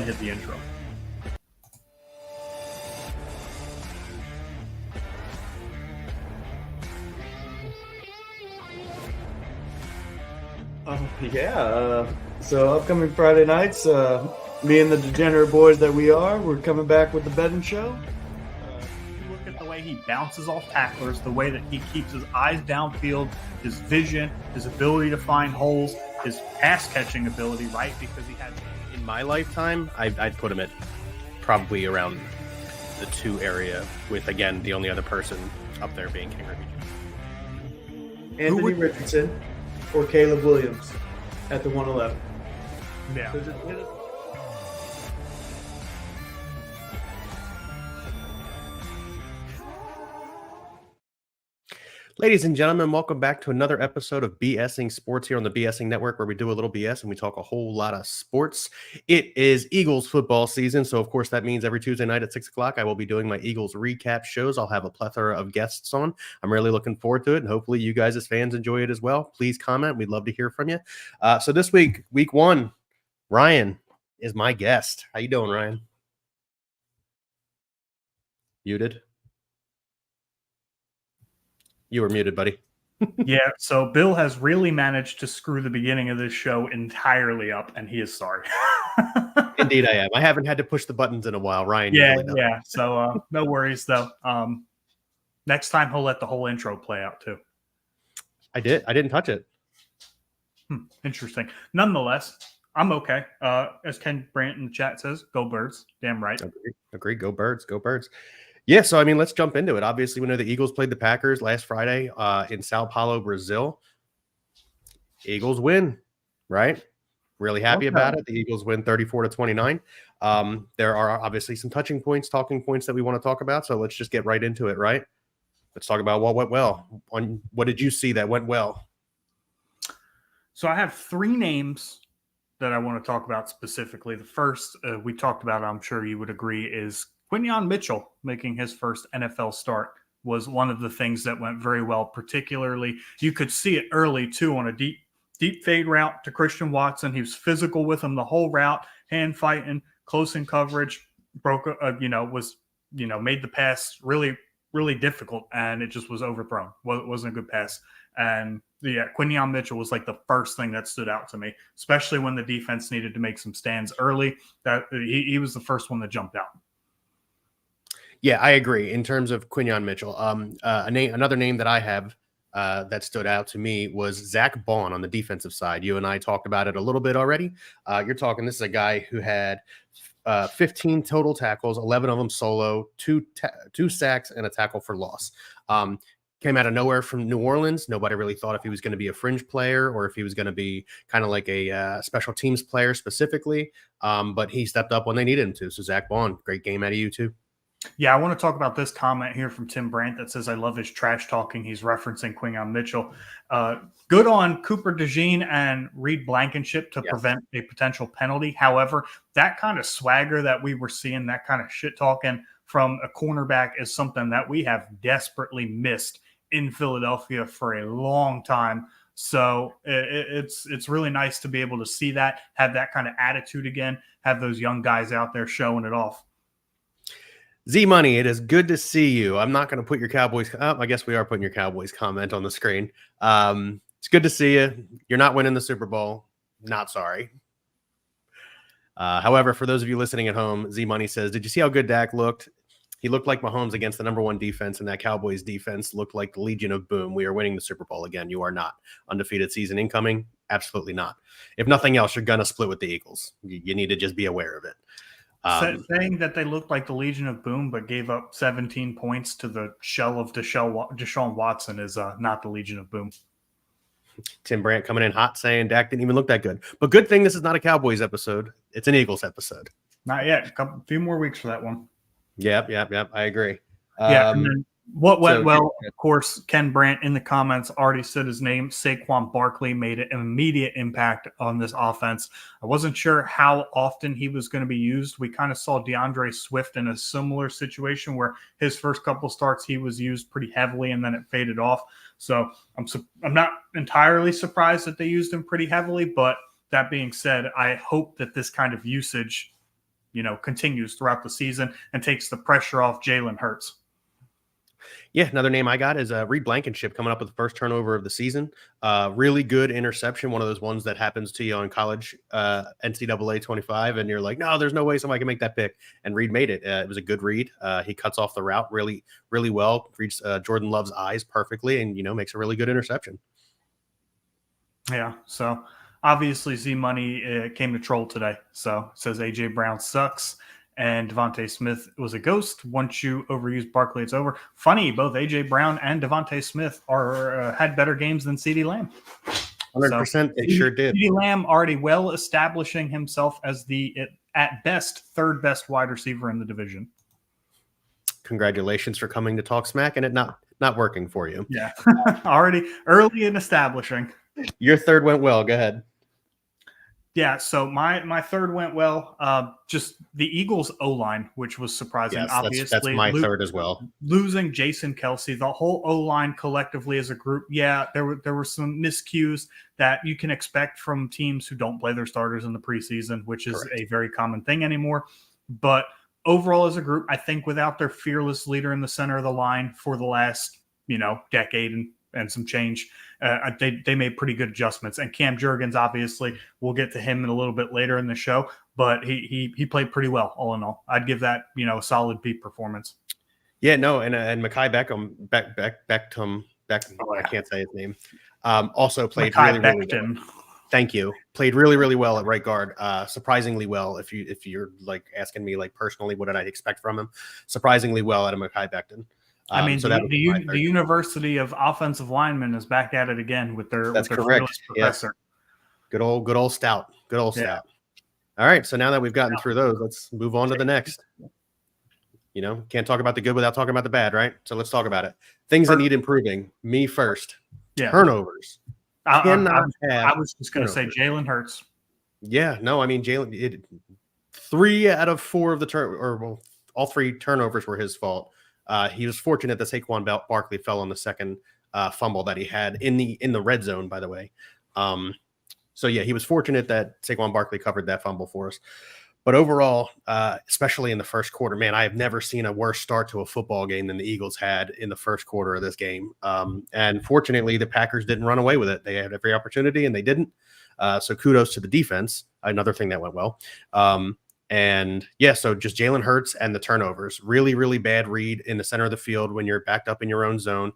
hit the intro. So upcoming Friday nights, me and the degenerate boys that we're coming back with the betting show. You look at the way he bounces off tacklers, the way that he keeps his eyes downfield, his vision, his ability to find holes, his pass catching ability, right? Because he had. In my lifetime, I'd put him at probably around the 2 area, with, again, the only other person up there being King Ricky. Anthony Richardson or Caleb Williams at the 111. Yeah. So just hit it. Ladies and gentlemen, welcome back to another episode of B.S.ing Sports here on the B.S.ing Network, where we do a little BS and we talk a whole lot of sports. It is Eagles football season, so of course that means every Tuesday night at 6 o'clock I will be doing my Eagles recap shows. I'll have a plethora of guests on. I'm really looking forward to it, and hopefully you guys as fans enjoy it as well. Please comment. We'd love to hear from you. So this week, week 1, Ryan is my guest. How you doing, Ryan? Muted? You were muted, buddy. Yeah, so Bill has really managed to screw the beginning of this show entirely up, and he is sorry. Indeed, I am. I haven't had to push the buttons in a while, Ryan. Yeah. So no worries, though. Next time he'll let the whole intro play out too. I didn't touch it. Interesting. Nonetheless, I'm okay. As Ken Brandt in the chat says, go Birds. Damn right. Agree. Go Birds. Go Birds. Yeah, so, I mean, let's jump into it. Obviously, we know the Eagles played the Packers last Friday in Sao Paulo, Brazil. Eagles win, right? Really happy about it. The Eagles win 34-29. There are obviously some talking points that we want to talk about, so let's just get right into it, right? Let's talk about what went well. What did you see that went well? So I have 3 names that I want to talk about specifically. The first we talked about, I'm sure you would agree, is Quinyon Mitchell making his first NFL start was one of the things that went very well. Particularly, you could see it early too on a deep fade route to Christian Watson. He was physical with him the whole route, hand fighting, close in coverage, made the pass really, really difficult, and it just was overthrown. It wasn't a good pass. And yeah, Quinyon Mitchell was like the first thing that stood out to me, especially when the defense needed to make some stands early. That he was the first one that jumped out. Yeah, I agree. In terms of Quinyon Mitchell, another name that I have that stood out to me was Zach Bond on the defensive side. You and I talked about it a little bit already. This is a guy who had 15 total tackles, 11 of them solo, two sacks, and a tackle for loss. Came out of nowhere from New Orleans. Nobody really thought if he was going to be a fringe player or if he was going to be kind of like a special teams player specifically. But he stepped up when they needed him to. So Zach Bond, great game out of you too. Yeah, I want to talk about this comment here from Tim Brandt that says, I love his trash talking. He's referencing Quinyon Mitchell. Good on Cooper DeJean and Reed Blankenship to prevent a potential penalty. However, that kind of swagger that we were seeing, that kind of shit talking from a cornerback is something that we have desperately missed in Philadelphia for a long time. So it's really nice to be able to see that, have that kind of attitude again, have those young guys out there showing it off. Z-Money, it is good to see you. I'm not going to put your Cowboys. I guess we are putting your Cowboys comment on the screen. It's good to see you. You're not winning the Super Bowl. Not sorry. However, for those of you listening at home, Z-Money says, did you see how good Dak looked? He looked like Mahomes against the number 1 defense, and that Cowboys defense looked like the Legion of Boom. We are winning the Super Bowl again. You are not. Undefeated season incoming? Absolutely not. If nothing else, you're going to split with the Eagles. You need to just be aware of it. Saying that they looked like the Legion of Boom but gave up 17 points to the shell of Deshaun Watson is not the Legion of Boom. Tim Brandt coming in hot saying Dak didn't even look that good. But good thing this is not a Cowboys episode. It's an Eagles episode. Not yet. A few more weeks for that one. Yep. I agree. And then what went well, of course, Ken Brandt in the comments already said his name. Saquon Barkley made an immediate impact on this offense. I wasn't sure how often he was going to be used. We kind of saw DeAndre Swift in a similar situation where his first couple starts, he was used pretty heavily and then it faded off. So I'm not entirely surprised that they used him pretty heavily. But that being said, I hope that this kind of usage continues throughout the season and takes the pressure off Jalen Hurts. Yeah, another name I got is Reed Blankenship coming up with the first turnover of the season. Really good interception, one of those ones that happens to you on college NCAA 25, and you're like, no, there's no way somebody can make that pick. And Reed made it. It was a good read. He cuts off the route really, really well, reads Jordan Love's eyes perfectly, and makes a really good interception. Yeah, so obviously Z-Money came to troll today. So it says A.J. Brown sucks and Devontae Smith was a ghost. Once you overuse Barkley, it's over. Funny, both A.J. Brown and Devontae Smith had better games than CeeDee Lamb. 100%, they sure did. CeeDee Lamb already well establishing himself as the, at best, third best wide receiver in the division. Congratulations for coming to talk smack and it not working for you. Yeah, already early in establishing. Your third went well. Go ahead. Yeah, so my third went well. Just the Eagles' O-line, which was surprising. Yes, obviously, that's my third as well. Losing Jason Kelsey, the whole O-line collectively as a group, yeah, there were some miscues that you can expect from teams who don't play their starters in the preseason, which is a very common thing anymore. But overall, as a group, I think without their fearless leader in the center of the line for the last decade and some change, they made pretty good adjustments. And Cam Jurgens, obviously, we'll get to him in a little bit later in the show, but he played pretty well all in all. I'd give that a solid B performance. Yeah, no, and Mekhi Beckham, I can't say his name. Also played really well. Thank you. Played really, really well at right guard. Surprisingly well. If you're like asking me like personally, what did I expect from him? Surprisingly well out of Mekhi Becton. I mean, so the University of Offensive Linemen is back at it again with their correct professor. Good old Stout. All right, so now that we've gotten through those, let's move on to the next. Can't talk about the good without talking about the bad, right? So let's talk about it. Things that need improving. Me first. Yeah. Turnovers. I was just going to say Jalen Hurts. Yeah, no, I mean Jalen. 3 out of 4 of the all 3 turnovers were his fault. He was fortunate that Saquon Barkley fell on the second fumble that he had in the red zone, by the way. So yeah, he was fortunate that Saquon Barkley covered that fumble for us. But overall, especially in the first quarter, man, I have never seen a worse start to a football game than the Eagles had in the first quarter of this game. And fortunately, the Packers didn't run away with it. They had every opportunity and they didn't. So kudos to the defense. Another thing that went well. And yeah, so just Jalen Hurts and the turnovers, really, really bad read in the center of the field when you're backed up in your own zone,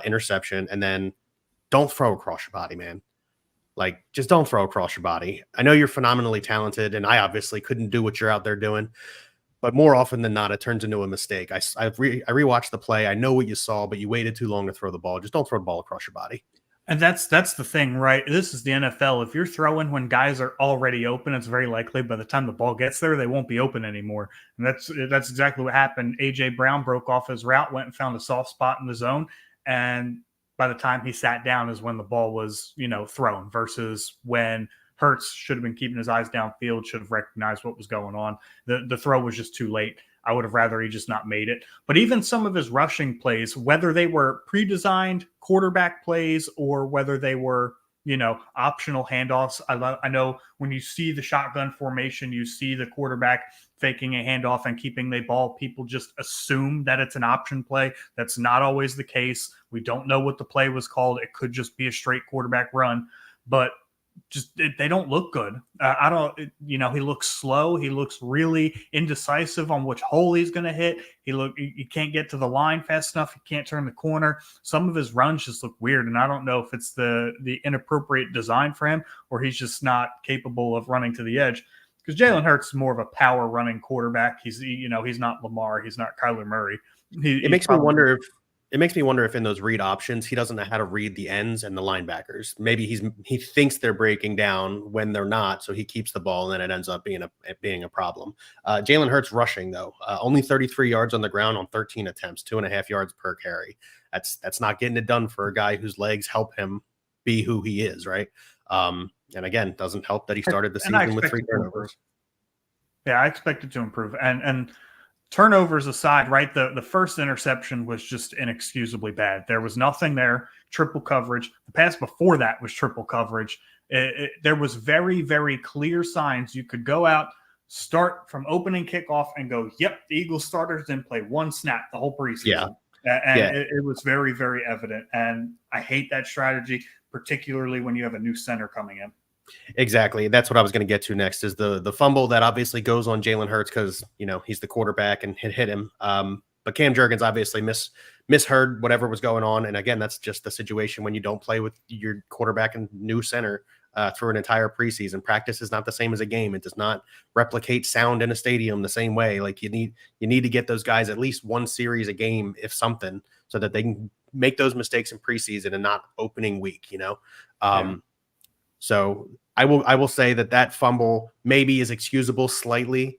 interception, and then don't throw across your body, man. Like, just don't throw across your body. I know you're phenomenally talented, and I obviously couldn't do what you're out there doing, but more often than not, it turns into a mistake. I rewatched the play. I know what you saw, but you waited too long to throw the ball. Just don't throw the ball across your body. And that's the thing, right? This is the NFL. If you're throwing when guys are already open, it's very likely by the time the ball gets there, they won't be open anymore. And that's exactly what happened. A.J. Brown broke off his route, went and found a soft spot in the zone, and by the time he sat down is when the ball was, thrown, versus when Hurts should have been keeping his eyes downfield, should have recognized what was going on. The throw was just too late. I would have rather he just not made it. But even some of his rushing plays, whether they were pre-designed quarterback plays or whether they were, optional handoffs. I know when you see the shotgun formation, you see the quarterback faking a handoff and keeping the ball, people just assume that it's an option play. That's not always the case. We don't know what the play was called. It could just be a straight quarterback run, but they don't look good. He looks slow. He looks really indecisive on which hole he's going to hit. He can't get to the line fast enough. He can't turn the corner. Some of his runs just look weird. And I don't know if it's the inappropriate design for him or he's just not capable of running to the edge, because Jalen Hurts is more of a power running quarterback. He's not Lamar. He's not Kyler Murray. It makes me wonder if in those read options, he doesn't know how to read the ends and the linebackers. Maybe he thinks they're breaking down when they're not, so he keeps the ball, and then it ends up being a problem. Jalen Hurts rushing, though, only 33 yards on the ground on 13 attempts, 2.5 yards per carry. That's not getting it done for a guy whose legs help him be who he is, right? And again, doesn't help that he started the season with 3 turnovers. Yeah, I expect it to improve. And turnovers aside, right, the first interception was just inexcusably bad. There was nothing there, triple coverage. The pass before that was triple coverage. There was very, very clear signs. You could go out, start from opening kickoff and go, yep, the Eagles starters didn't play one snap the whole preseason. And it was very, very evident. And I hate that strategy, particularly when you have a new center coming in. Exactly. That's what I was going to get to next is the fumble that obviously goes on Jalen Hurts because, he's the quarterback and hit him. But Cam Jurgens obviously misheard whatever was going on. And again, that's just the situation when you don't play with your quarterback and new center through an entire preseason. Practice is not the same as a game. It does not replicate sound in a stadium the same way. Like you need to get those guys at least one series a game, if something, so that they can make those mistakes in preseason and not opening week, So I will say that fumble maybe is excusable slightly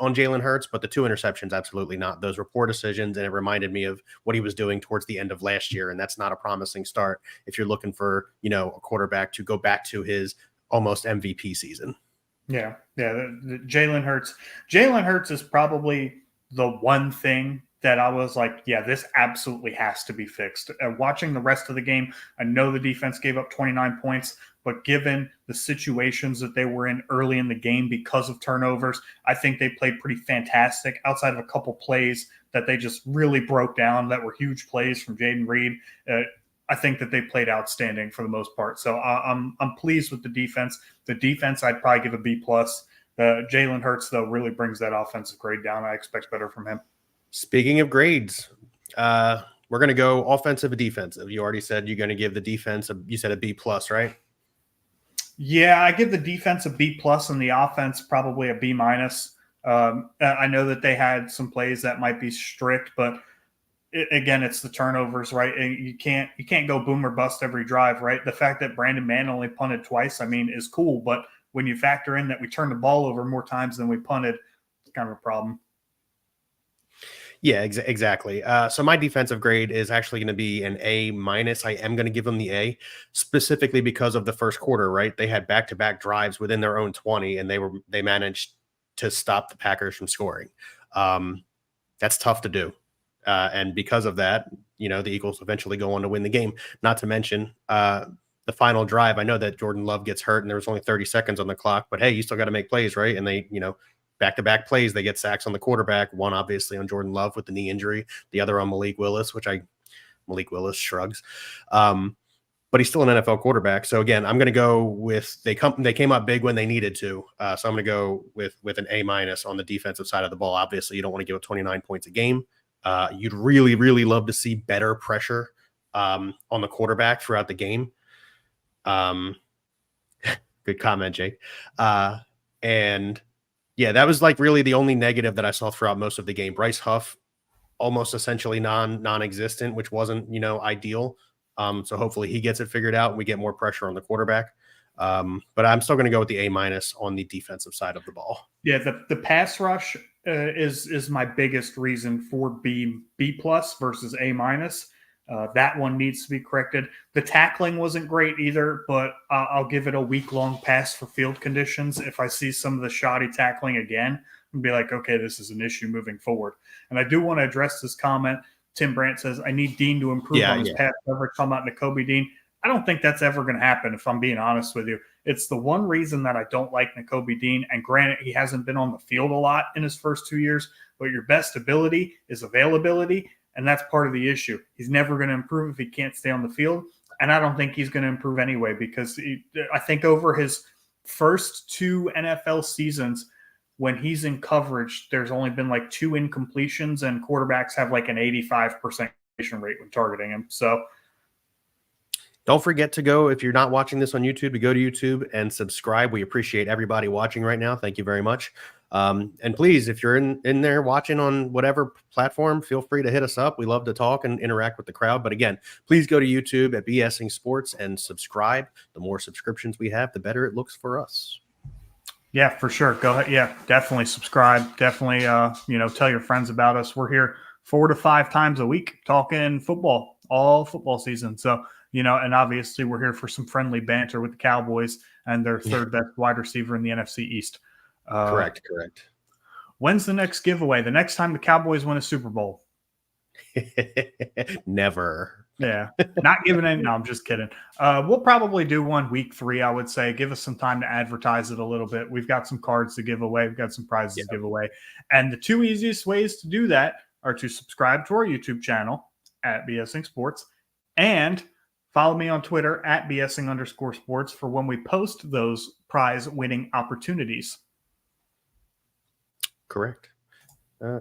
on Jalen Hurts, but the 2 interceptions, absolutely not. Those were poor decisions, and it reminded me of what he was doing towards the end of last year, and that's not a promising start if you're looking for, a quarterback to go back to his almost MVP season. Yeah. Jalen Hurts is probably the one thing that I was like, yeah, this absolutely has to be fixed. Watching the rest of the game, I know the defense gave up 29 points, but given the situations that they were in early in the game because of turnovers, I think they played pretty fantastic outside of a couple plays that they just really broke down that were huge plays from Jaden Reed. I think that they played outstanding for the most part. So I'm pleased with the defense. The defense, I'd probably give a B+. Jalen Hurts, though, really brings that offensive grade down. I expect better from him. Speaking of grades, we're going to go offensive and defensive. You already said you're going to give the defense, you said a B+, right? Yeah, I give the defense a B+ and the offense probably a B-. I know that they had some plays that might be strict, but again, it's the turnovers, right? You can't go boom or bust every drive, right? The fact that Brandon Mann only punted twice, is cool, but when you factor in that we turned the ball over more times than we punted, it's kind of a problem. Yeah, exactly. So my defensive grade is actually going to be an A-. I am going to give them the A, specifically because of the first quarter, right? They had back-to-back drives within their own 20, and they managed to stop the Packers from scoring. That's tough to do. And because of that, the Eagles eventually go on to win the game. Not to mention the final drive. I know that Jordan Love gets hurt and there was only 30 seconds on the clock, but hey, you still got to make plays, right? And they, back-to-back plays, they get sacks on the quarterback. One obviously on Jordan Love with the knee injury, the other on Malik Willis, Malik Willis shrugs. But he's still an NFL quarterback. So again, I'm going to go with they came up big when they needed to. So I'm going to go with an A- on the defensive side of the ball. Obviously, you don't want to give up 29 points a game. You'd really, really love to see better pressure on the quarterback throughout the game. Good comment, Jake. And yeah, that was like really the only negative that I saw throughout most of the game. Bryce Huff, almost essentially non-existent, which wasn't, ideal. So hopefully he gets it figured out and we get more pressure on the quarterback. But I'm still going to go with the A- on the defensive side of the ball. Yeah, the pass rush is my biggest reason for B+ versus A-. That one needs to be corrected. The tackling wasn't great either, but I'll give it a week-long pass for field conditions. If I see some of the shoddy tackling again, I'll be like, okay, this is an issue moving forward. And I do want to address this comment. Tim Brandt says, I need Dean to improve on his pass coverage. Come out to Kobe Dean. I don't think that's ever going to happen, if I'm being honest with you. It's the one reason that I don't like Nakobe Dean. And granted, he hasn't been on the field a lot in his first 2 years, but your best ability is availability. And that's part of the issue. He's never going to improve if he can't stay on the field. And I don't think he's going to improve anyway, because I think over his first 2 NFL seasons, when he's in coverage, there's only been like 2 incompletions, and quarterbacks have like an 85% completion rate when targeting him. So don't forget to go, if you're not watching this on YouTube, to go to YouTube and subscribe. We appreciate everybody watching right now. Thank you very much. And please, if you're in there watching on whatever platform, feel free to hit us up. We love to talk and interact with the crowd. But again, please go to YouTube at B.S.ing Sports and subscribe. The more subscriptions we have, the better it looks for us. Yeah, for sure. Go ahead. Yeah, definitely subscribe. Definitely, tell your friends about us. We're here 4 to 5 times a week talking football, all football season. So, and obviously we're here for some friendly banter with the Cowboys and their third best wide receiver in the NFC East. Correct. When's the next giveaway? The next time the Cowboys win a Super Bowl? Never. Yeah, not giving any. No, I'm just kidding. We'll probably do one week 3, I would say. Give us some time to advertise it a little bit. We've got some cards to give away. We've got some prizes to give away. And the 2 easiest ways to do that are to subscribe to our YouTube channel at B.S.ing Sports and follow me on Twitter at B.S.ing_sports for when we post those prize winning opportunities. Correct. I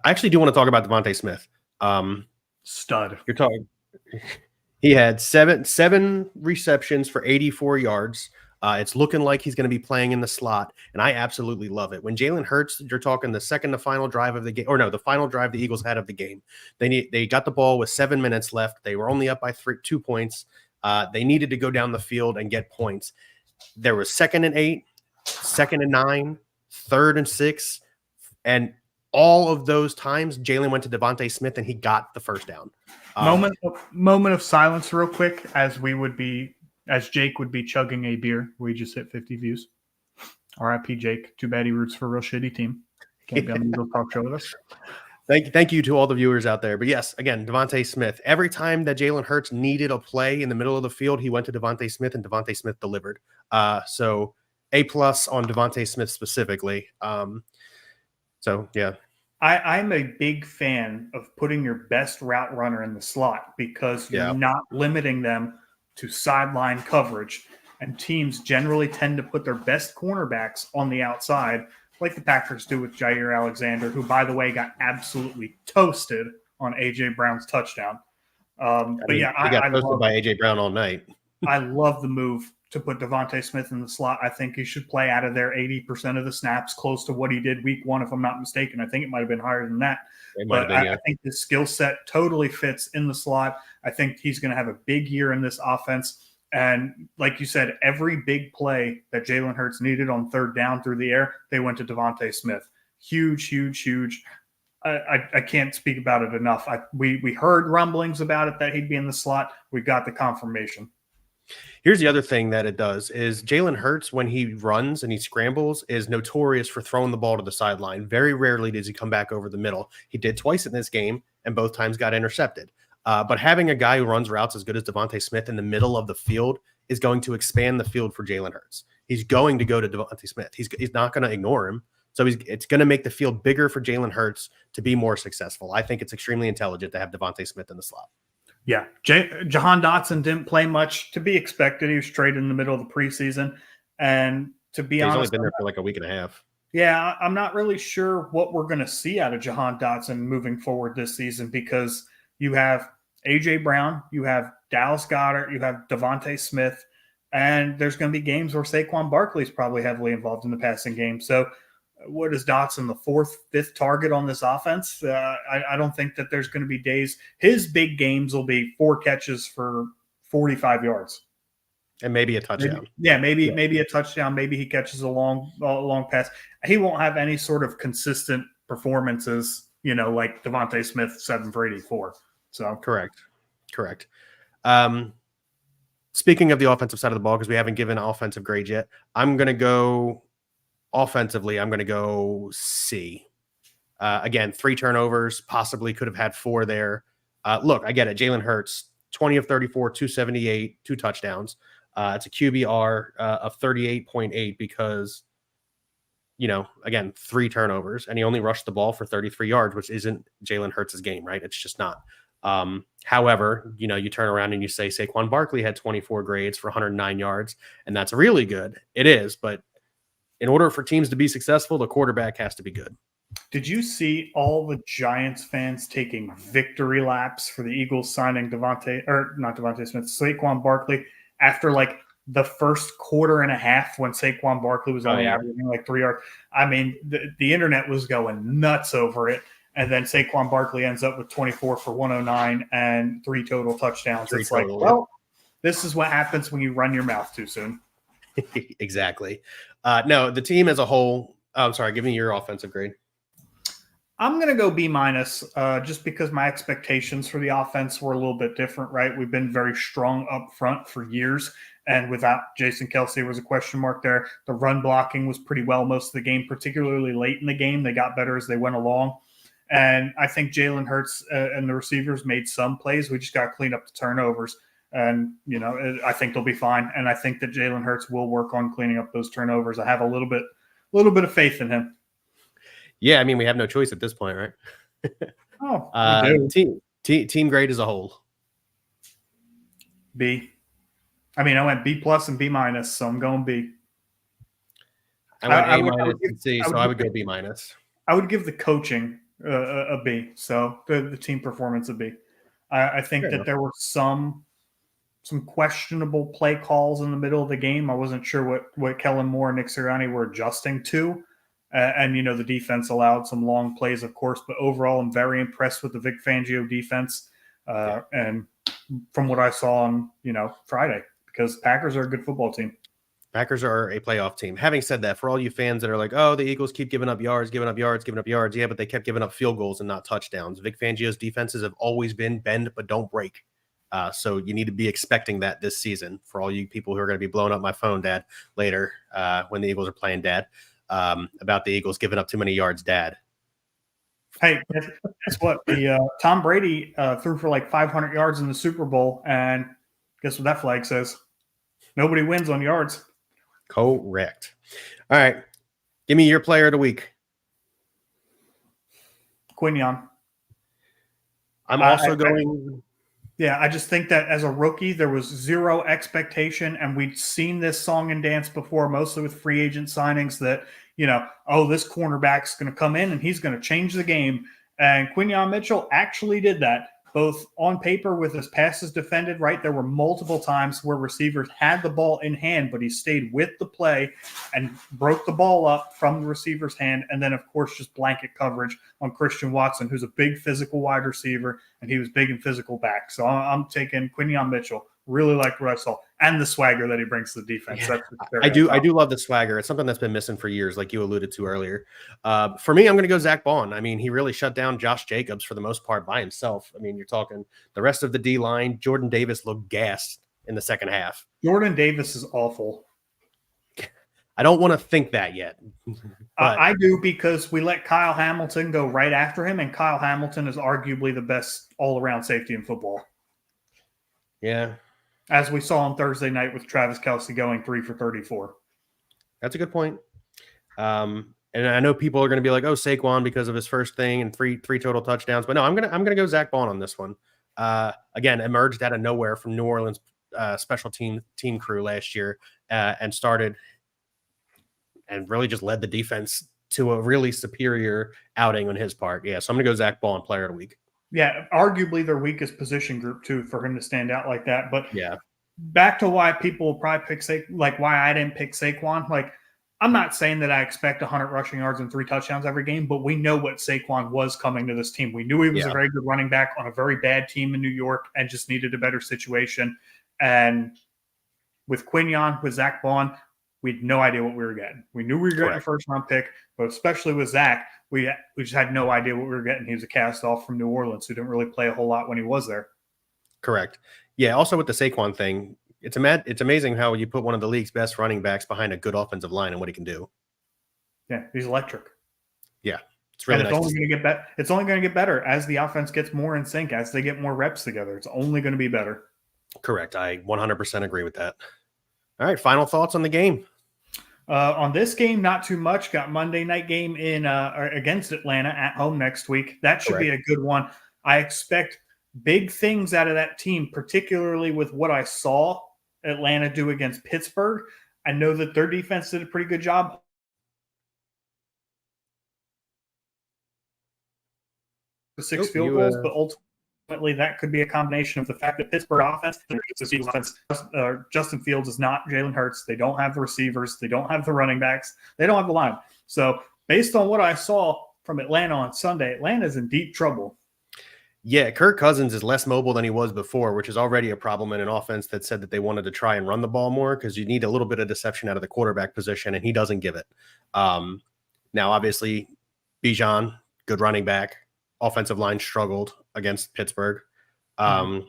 actually do want to talk about Devontae Smith. Stud. You're talking. He had seven receptions for 84 yards. It's looking like he's going to be playing in the slot, and I absolutely love it. When Jalen Hurts, you're talking the second to final drive of the game, or no, the final drive the Eagles had of the game. They got the ball with 7 minutes left. They were only up by 2 points. They needed to go down the field and get points. There was 2nd and 8, 2nd and 9, 3rd and 6, and all of those times Jalen went to Devontae Smith and he got the first down. Moment of silence real quick as Jake would be chugging a beer. We just hit 50 views. R.I.P. Jake. Too bad he roots for a real shitty team. Can't be on the Eagles talk show with us. Thank you to all the viewers out there. But yes, again, Devontae Smith. Every time that Jalen Hurts needed a play in the middle of the field, he went to Devontae Smith and Devontae Smith delivered. So A+ on Devontae Smith specifically. So yeah. I'm a big fan of putting your best route runner in the slot because you're not limiting them to sideline coverage. And teams generally tend to put their best cornerbacks on the outside, like the Packers do with Jair Alexander, who, by the way, got absolutely toasted on A.J. Brown's touchdown. He got toasted by A.J. Brown all night. I love the move to put Devontae Smith in the slot. I think he should play out of there 80% of the snaps, close to what he did week 1, if I'm not mistaken. I think it might have been higher than that. But I think his skill set totally fits in the slot. I think he's going to have a big year in this offense. And like you said, every big play that Jalen Hurts needed on 3rd down through the air, they went to Devontae Smith. Huge. I can't speak about it enough. We heard rumblings about it that he'd be in the slot. We got the confirmation. Here's the other thing that it does is Jalen Hurts, when he runs and he scrambles, is notorious for throwing the ball to the sideline. Very rarely does he come back over the middle. He did twice in this game, and both times got intercepted. But having a guy who runs routes as good as Devontae Smith in the middle of the field is going to expand the field for Jalen Hurts. He's going to go to Devontae Smith. He's not going to ignore him. So it's going to make the field bigger for Jalen Hurts to be more successful. I think it's extremely intelligent to have Devontae Smith in the slot. Yeah, Jahan Dotson didn't play much, to be expected. He was straight in the middle of the preseason. And to be honest, he's only been there for like a week and a half. Yeah, I'm not really sure what we're going to see out of Jahan Dotson moving forward this season because you have A.J. Brown, you have Dallas Goedert, you have Devontae Smith, and there's going to be games where Saquon Barkley is probably heavily involved in the passing game. So what is Dotson, the 4th, 5th target on this offense? I don't think that there's going to be days. His big games will be 4 catches for 45 yards. And maybe a touchdown. Maybe a touchdown. Maybe he catches a long pass. He won't have any sort of consistent performances, like Devontae Smith, 7 for 84. So correct. Speaking of the offensive side of the ball, because we haven't given offensive grades yet, I'm going to go offensively. I'm going to go C. Again, 3 turnovers, possibly could have had 4 there. Look, I get it. Jalen Hurts, 20 of 34, 278, 2 touchdowns. It's a QBR of 38.8 because, again, 3 turnovers, and he only rushed the ball for 33 yards, which isn't Jalen Hurts' game, right? It's just not. However, you turn around and you say Saquon Barkley had 24 grades for 109 yards, and that's really good. It is, but in order for teams to be successful, the quarterback has to be good. Did you see all the Giants fans taking victory laps for the Eagles signing Saquon Barkley after like the first quarter and a half when Saquon Barkley was only averaging like 3 yards? I mean, the internet was going nuts over it. And then Saquon Barkley ends up with 24 for 109 and 3 total touchdowns. It's like, well, this is what happens when you run your mouth too soon. Exactly. No, the team as a whole. I'm sorry, give me your offensive grade. I'm going to go B- just because my expectations for the offense were a little bit different, right? We've been very strong up front for years. And without Jason Kelce, there was a question mark there. The run blocking was pretty well most of the game, particularly late in the game. They got better as they went along. And I think Jalen Hurts and the receivers made some plays. We just got to clean up the turnovers. And, I think they'll be fine. And I think that Jalen Hurts will work on cleaning up those turnovers. I have a little bit of faith in him. Yeah, I mean, we have no choice at this point, right? Oh, we do. Team grade as a whole. B. I mean, I went B+ and B-, so I'm going B. I went A- and C, so I would go B-. I would give the coaching a B. So the team performance a B. I think that there were some questionable play calls in the middle of the game. I wasn't sure what Kellen Moore and Nick Sirianni were adjusting to. And the defense allowed some long plays, of course. But overall, I'm very impressed with the Vic Fangio defense. And from what I saw on, Friday, because Packers are a good football team. Packers are a playoff team. Having said that, for all you fans that are like, oh, the Eagles keep giving up yards. Yeah, but they kept giving up field goals and not touchdowns. Vic Fangio's defenses have always been bend but don't break. So you need to be expecting that this season for all you people who are going to be blowing up my phone, Dad, later when the Eagles are playing, Dad, about the Eagles giving up too many yards, Dad. Hey, guess what? The Tom Brady threw for like 500 yards in the Super Bowl, and guess what that flag says? Nobody wins on yards. Correct. All right. Give me your player of the week. Quinion. I'm also going. Yeah, I just think that as a rookie, there was zero expectation, and we'd seen this song and dance before, mostly with free agent signings that, this cornerback's going to come in and he's going to change the game. And Quinion Mitchell actually did that, both on paper with his passes defended, right? There were multiple times where receivers had the ball in hand, but he stayed with the play and broke the ball up from the receiver's hand. And then, of course, just blanket coverage on Christian Watson, who's a big physical wide receiver, and he was big and physical back. So I'm taking Quinion Mitchell. Really liked what I saw, and the swagger that he brings to the defense. Yeah, I do love the swagger. It's something that's been missing for years, like you alluded to earlier. For me, I'm going to go Zach Bond. I mean, he really shut down Josh Jacobs for the most part by himself. I mean, you're talking the rest of the D line. Jordan Davis looked gassed in the second half. Jordan Davis is awful. I don't want to think that yet. I do, because we let Kyle Hamilton go right after him, and Kyle Hamilton is arguably the best all-around safety in football. Yeah. As we saw on Thursday night with Travis Kelce going 3 for 34. That's a good point. And I know people are going to be like, "Oh, Saquon because of his first thing and three total touchdowns." But no, I'm gonna go Zach Bond on this one. Again, emerged out of nowhere from New Orleans special team crew last year and started and really just led the defense to a really superior outing on his part. Yeah, so I'm gonna go Zach Bond, player of the week. Yeah, arguably their weakest position group too, for him to stand out like that. But yeah, back to why people will probably pick why I didn't pick Saquon. Like, I'm not saying that I expect 100 rushing yards and 3 touchdowns every game, but we know what Saquon was coming to this team. We knew he was a very good running back on a very bad team in New York and just needed a better situation. And with Quinion, with Zach Bond, we had no idea what we were getting. We knew we were getting a first-round pick, but especially with Zach, we just had no idea what we were getting. He was a cast-off from New Orleans who didn't really play a whole lot when he was there. Correct. Yeah, also with the Saquon thing, it's amazing how you put one of the league's best running backs behind a good offensive line and what he can do. Yeah, he's electric. Yeah, it's really nice. It's only going to get better as the offense gets more in sync, as they get more reps together. It's only going to be better. Correct. I 100% agree with that. All right, final thoughts on the game. On this game, not too much. Got Monday night game in against Atlanta at home next week. That should be a good one. I expect big things out of that team, particularly with what I saw Atlanta do against Pittsburgh. I know that their defense did a pretty good job. 6 field goals, but ultimately that could be a combination of the fact that Pittsburgh offense, Justin Fields is not Jalen Hurts. They don't have the receivers. They don't have the running backs. They don't have the line. So based on what I saw from Atlanta on Sunday, Atlanta's in deep trouble. Yeah, Kirk Cousins is less mobile than he was before, which is already a problem in an offense that said that they wanted to try and run the ball more, because you need a little bit of deception out of the quarterback position, and he doesn't give it. Now, obviously, Bijan, good running back. Offensive line struggled against Pittsburgh. I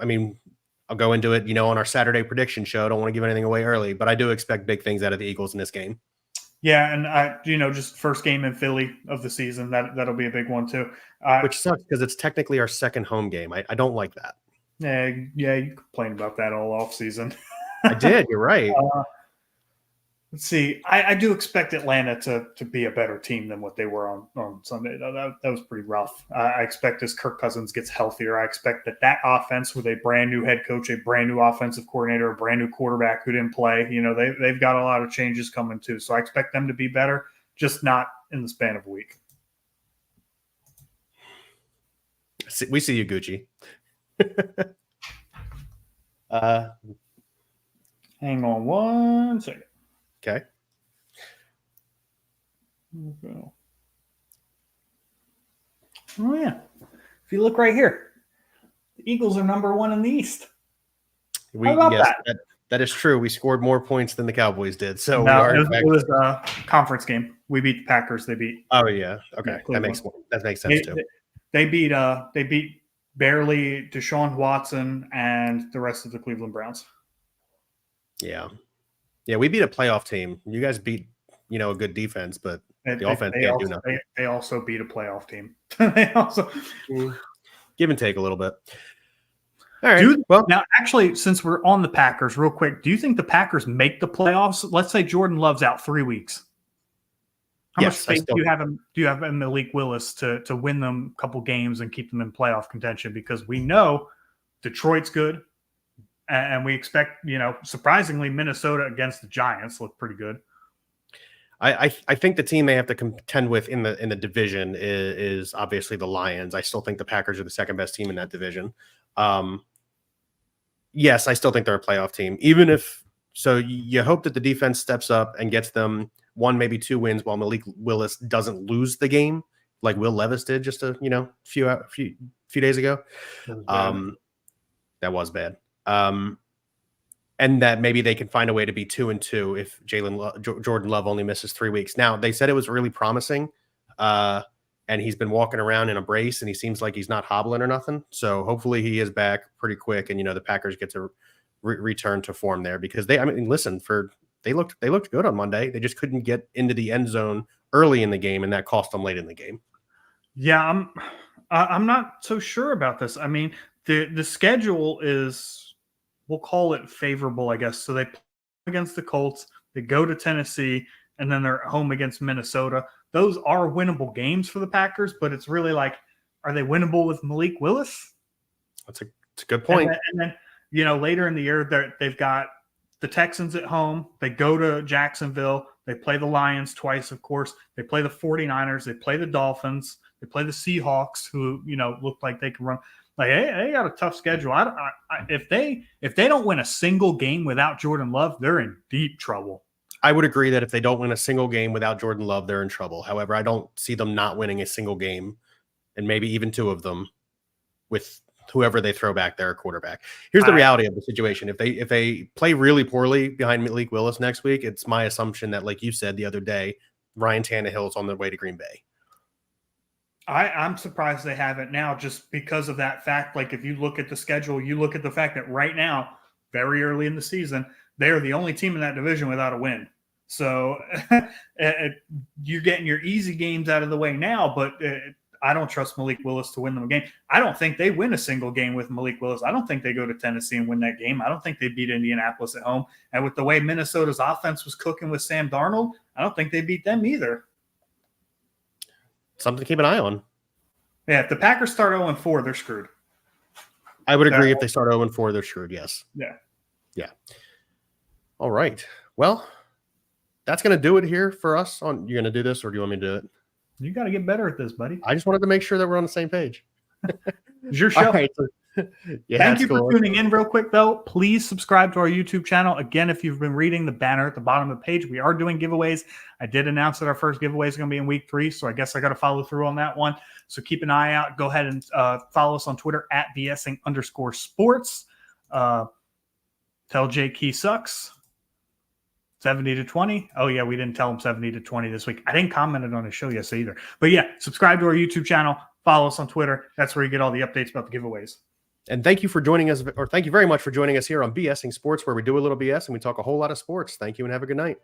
mean, I'll go into it, on our Saturday prediction show. I don't want to give anything away early, but I do expect big things out of the Eagles in this game. Yeah, and just first game in Philly of the season, that'll be a big one too. Which sucks because it's technically our second home game. I don't like that. Yeah, you complained about that all off season. I did. You're right. Let's see. I do expect Atlanta to be a better team than what they were on Sunday. That was pretty rough. I expect as Kirk Cousins gets healthier, I expect that offense with a brand new head coach, a brand new offensive coordinator, a brand new quarterback who didn't play, they've got a lot of changes coming too. So I expect them to be better, just not in the span of a week. We see you, Gucci. Hang on one second. Okay. Oh, yeah. If you look right here, the Eagles are number 1 in the East. How about that? That is true. We scored more points than the Cowboys did. So it was a conference game. We beat the Packers. They beat. Oh, yeah. Okay. That makes sense, too. They beat barely Deshaun Watson and the rest of the Cleveland Browns. Yeah. Yeah, we beat a playoff team. You guys beat, a good defense, but the offense can't do nothing. They also beat a playoff team. They also give and take a little bit. All right. Now, actually, since we're on the Packers, real quick, do you think the Packers make the playoffs? Let's say Jordan Love's out 3 weeks. How much faith do you have in Malik Willis to win them a couple games and keep them in playoff contention? Because we know Detroit's good. And we expect, surprisingly, Minnesota against the Giants look pretty good. I think the team they have to contend with in the division is obviously the Lions. I still think the Packers are the second best team in that division. Yes, I still think they're a playoff team. Even if so, you hope that the defense steps up and gets them 1, maybe 2 wins while Malik Willis doesn't lose the game like Will Levis did just a few days ago. That was bad. And that maybe they can find a way to be 2-2 if Jordan Love only misses 3 weeks. Now, they said it was really promising, and he's been walking around in a brace, and he seems like he's not hobbling or nothing. So hopefully he is back pretty quick, and the Packers get to return to form there because they looked good on Monday. They just couldn't get into the end zone early in the game, and that cost them late in the game. Yeah, I'm not so sure about this. I mean, the schedule is, we'll call it favorable, I guess. So they play against the Colts, they go to Tennessee, and then they're at home against Minnesota. Those are winnable games for the Packers, but it's really like, are they winnable with Malik Willis? That's a good point. And then later in the year, they've got the Texans at home. They go to Jacksonville. They play the Lions twice, of course. They play the 49ers. They play the Dolphins. They play the Seahawks, who, look like they can run. Like, they got a tough schedule. If they don't win a single game without Jordan Love, they're in deep trouble. I would agree that if they don't win a single game without Jordan Love, they're in trouble. However, I don't see them not winning a single game, and maybe even 2 of them with whoever they throw back there, quarterback. Here's the reality of the situation. If they play really poorly behind Malik Willis next week, it's my assumption that, like you said the other day, Ryan Tannehill's on their way to Green Bay. I'm surprised they haven't now, just because of that fact. Like, if you look at the schedule, you look at the fact that right now, very early in the season, they're the only team in that division without a win. So you're getting your easy games out of the way now, but I don't trust Malik Willis to win them a game. I don't think they win a single game with Malik Willis. I don't think they go to Tennessee and win that game. I don't think they beat Indianapolis at home. And with the way Minnesota's offense was cooking with Sam Darnold, I don't think they beat them either. Something to keep an eye on. Yeah, if the Packers start 0-4, they're screwed. I would agree. If they start 0-4, they're screwed. Yes. Yeah. All right. Well, that's going to do it here for us. You're going to do this, or do you want me to do it? You got to get better at this, buddy. I just wanted to make sure that we're on the same page. It's your show. All right. Yeah, thank you for tuning in real quick, though. Please subscribe to our YouTube channel. Again, if you've been reading the banner at the bottom of the page, we are doing giveaways. I did announce that our first giveaway is going to be in week 3, so I guess I got to follow through on that one. So keep an eye out. Go ahead and follow us on Twitter at B.S.ing_sports. Tell Jake he sucks. 70-20. Oh, yeah, we didn't tell him 70-20 this week. I didn't comment it on his show yesterday either. But yeah, subscribe to our YouTube channel. Follow us on Twitter. That's where you get all the updates about the giveaways. And thank you for joining us, or thank you very much for joining us here on B.S.ing Sports, where we do a little BS and we talk a whole lot of sports. Thank you and have a good night.